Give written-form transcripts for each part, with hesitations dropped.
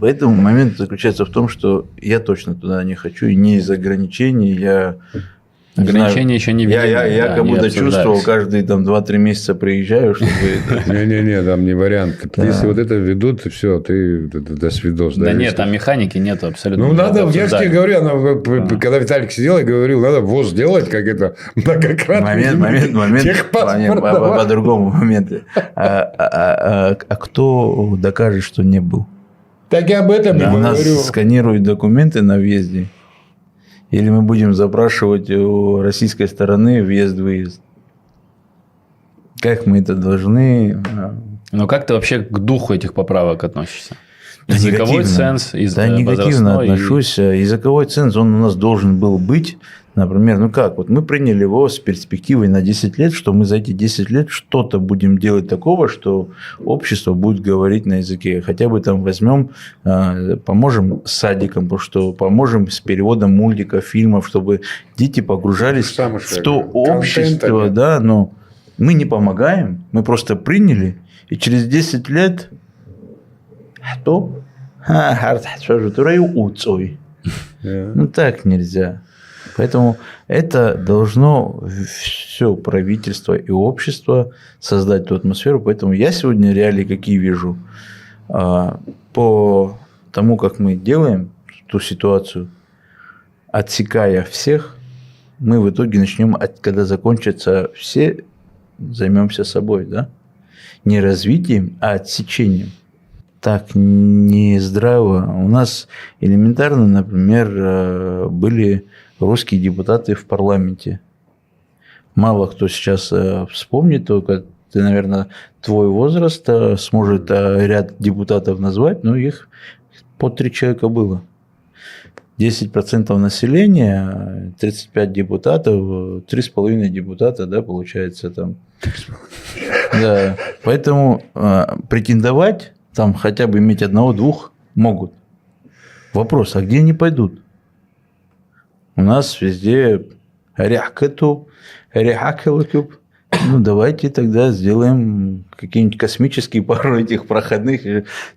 Поэтому момент заключается в том, что я точно туда не хочу, и не из ограничений. Ограничения еще не введены. Я как будто чувствовал, каждые 2-3 месяца приезжаю, чтобы... Не-не-не, там не вариант. Если вот это ведут, все, ты до свидос. Да нет, там механики нет абсолютно. Ну, надо, я же тебе говорю, когда Виталик сидел, я говорил, надо ВОЗ делать, как это, многократно. Момент, по-другому моменты. А кто докажет, что не был? Так я об этом и говорю. Нас сканируют документы на въезде. Или мы будем запрашивать у российской стороны въезд-выезд? Как мы это должны... Ну, как ты вообще к духу этих поправок относишься? Да языковой ценз, негативно отношусь. Языковой ценз, он у нас должен был быть. Например, вот мы приняли его с перспективой на 10 лет, что мы за эти 10 лет что-то будем делать такого, что общество будет говорить на языке. Хотя бы там возьмем, поможем с садиком, поможем с переводом мультиков, фильмов, чтобы дети погружались в то общество. Да, но мы не помогаем, мы просто приняли, и через 10 лет что? Ну так нельзя. Поэтому это должно все правительство и общество создать ту атмосферу. Поэтому я сегодня реалии какие вижу. По тому, как мы делаем ту ситуацию, отсекая всех, мы в итоге начнем, когда закончатся все, займемся собой. Да? Не развитием, а отсечением. Так не здраво. У нас элементарно, например, были русские депутаты в парламенте. Мало кто сейчас вспомнит, только ты, наверное, твой возраст сможет ряд депутатов назвать, но их по 3 человека было. 10% населения, 35 депутатов, 3,5 депутата, да, получается там. Да. Поэтому претендовать, там хотя бы иметь 1-2 могут. Вопрос, а где они пойдут? У нас везде ну, давайте тогда сделаем какие-нибудь космические пару этих проходных.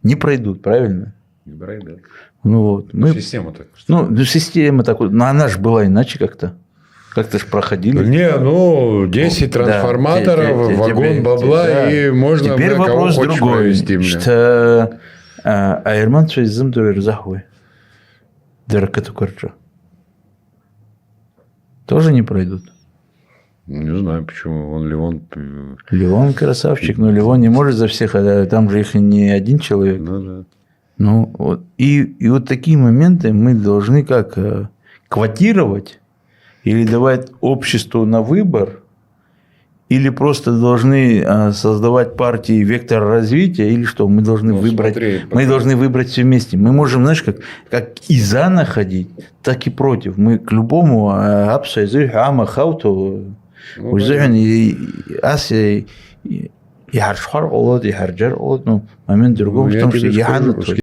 Не пройдут, правильно? Не пройдут. Ну, вот. Система так. Система так. Но она же была иначе как-то. Как-то же проходили. 10 трансформаторов, вагон бабла, и можно теперь вопрос другой. Что Айрман Цвейзым Дурерзахвы. Дыркату Корчо. Тоже не пройдут? Не знаю, почему. Левон красавчик, но Левон не может за всех, там же их не один человек. Ну, да. И вот такие моменты мы должны как квотировать или давать обществу на выбор, или просто должны создавать партии вектор развития, или что? Мы должны выбрать все вместе. Мы можем, знаешь, как и за находить, так и против. Мы к любому момент другом в том, что